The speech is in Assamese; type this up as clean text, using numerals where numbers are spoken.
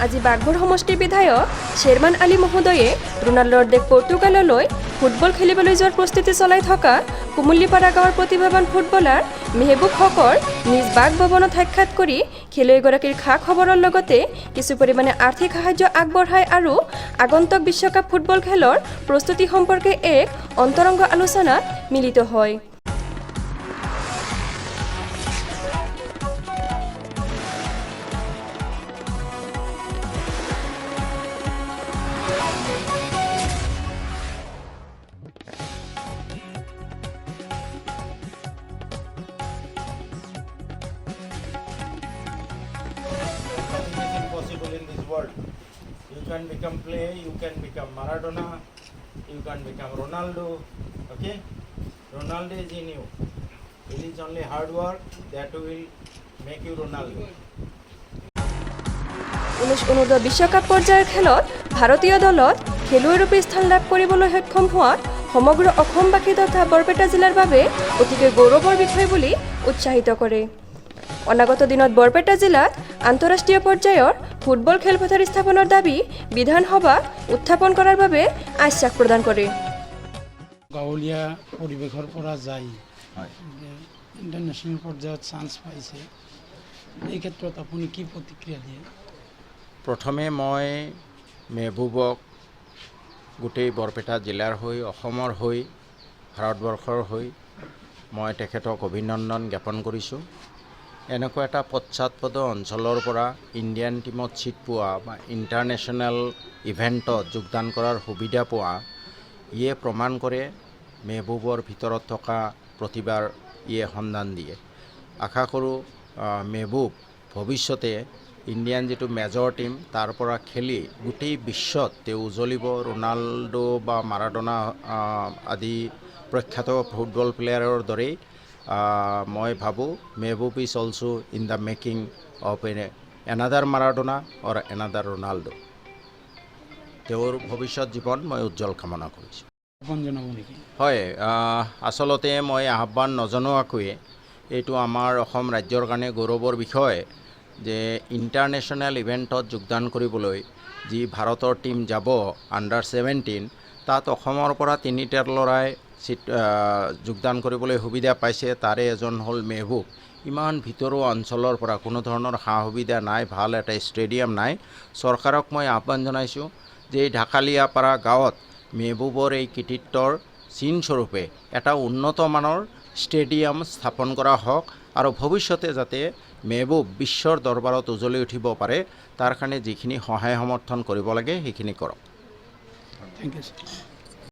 আজি বাগবৰ সমষ্টিৰ বিধায়ক শ্বেৰমান আলী মহোদয়ে ৰোনাল্ডৰ দেশ পৰ্তুগাললৈ ফুটবল খেলিবলৈ যোৱাৰ প্ৰস্তুতি চলাই থকা কুমুল্লিপাৰা গাঁৱৰ প্ৰতিভাৱান ফুটবলাৰ মেহবুব হকৰ নিজ বাসভৱনত সাক্ষাৎ কৰি খেলুৱৈগৰাকীৰ খা খবৰৰ লগতে কিছু পৰিমাণে আৰ্থিক সাহায্য আগবঢ়ায় আৰু আগন্তুক বিশ্বকাপ ফুটবল খেলৰ প্ৰস্তুতি সম্পৰ্কে এক অন্তৰংগ আলোচনাত মিলিত হয়। In this world, you can become play, you can become Maradona, you can become Ronaldo. Okay, Ronaldo is in you. It is only hard work that will make you Ronaldo. 19 বিশ্বকাপ পৰ্যায়ৰ খেলত ভাৰতীয় দলত খেলুৱৈৰূপে স্থান লাভ কৰিবলৈ সক্ষম হোৱাত সমগ্ৰ অসমবাসী তথা বৰপেটা জিলাৰ বাবে অতিকৈ গৌৰৱৰ বিষয় বুলি উৎসাহিত কৰে। অনাগত দিনত বৰপেটা জিলাত আন্তঃৰাষ্ট্ৰীয় পৰ্যায়ৰ ফুটবল খেলপথাৰ স্থাপনৰ দাবী বিধানসভা উত্থাপন কৰাৰ বাবে আশ্বাস প্ৰদান কৰে। গাঁৱলীয়া পৰিৱেশৰ পৰা যাই ইণ্টাৰনেশ্যনেল পৰ্যায়ত চান্স পাইছে, এই ক্ষেত্ৰত আপুনি কি প্ৰতিক্ৰিয়া দিয়ে? প্ৰথমে মই মেহবুবক গোটেই বৰপেটা জিলাৰ হৈ অসমৰ হৈ ভাৰতবৰ্ষৰ হৈ মই তেখেতক অভিনন্দন জ্ঞাপন কৰিছোঁ। এনেকুৱা এটা পশ্চাৎপদ অঞ্চলৰ পৰা ইণ্ডিয়ান টীমত ছিট পোৱা বা ইণ্টাৰনেশ্যনেল ইভেণ্টত যোগদান কৰাৰ সুবিধা পোৱা, ইয়ে প্ৰমাণ কৰে মেহবুবৰ ভিতৰত থকা প্ৰতিভাৰ ইয়ে সন্ধান দিয়ে। আশা কৰোঁ মেহবুব ভৱিষ্যতে ইণ্ডিয়ান যিটো মেজৰ টীম তাৰ পৰা খেলি গোটেই বিশ্বত তেওঁ উজ্বলিব। ৰোনাল্ডো বা মাৰাডোনা আদি প্ৰখ্যাত ফুটবল প্লেয়াৰৰ দৰেই মই ভাবোঁ Mehboob is also in the making of another Maradona or another Ronaldo. তেওঁৰ ভৱিষ্যত জীৱন মই উজ্জ্বল কামনা কৰিছোঁ। হয়, আচলতে মই আহ্বান নজনোৱাকৈয়ে এইটো আমাৰ অসম ৰাজ্যৰ কাৰণে গৌৰৱৰ বিষয় যে ইণ্টাৰনেশ্যনেল ইভেণ্টত যোগদান কৰিবলৈ যি ভাৰতৰ টীম যাব আণ্ডাৰ-17, তাত অসমৰ পৰা 3টা ল'ৰাই যোগদান কৰিবলৈ সুবিধা পাইছে। তাৰে এজন হ'ল মেহবুব। ইমান ভিতৰুৱা অঞ্চলৰ পৰা কোনো ধৰণৰ সা সুবিধা নাই, ভাল এটা ষ্টেডিয়াম নাই। চৰকাৰক মই আহ্বান জনাইছোঁ যে এই ঢাকালীয়াপাৰা গাঁৱত মেহবুবৰ এই কৃতিত্বৰ চিনস্বৰূপে এটা উন্নত মানৰ ষ্টেডিয়াম স্থাপন কৰা হওক আৰু ভৱিষ্যতে যাতে মেহবুব বিশ্বৰ দৰবাৰত উজ্বলি উঠিব পাৰে তাৰ কাৰণে যিখিনি সহায় সমৰ্থন কৰিব লাগে সেইখিনি কৰক। Thank U.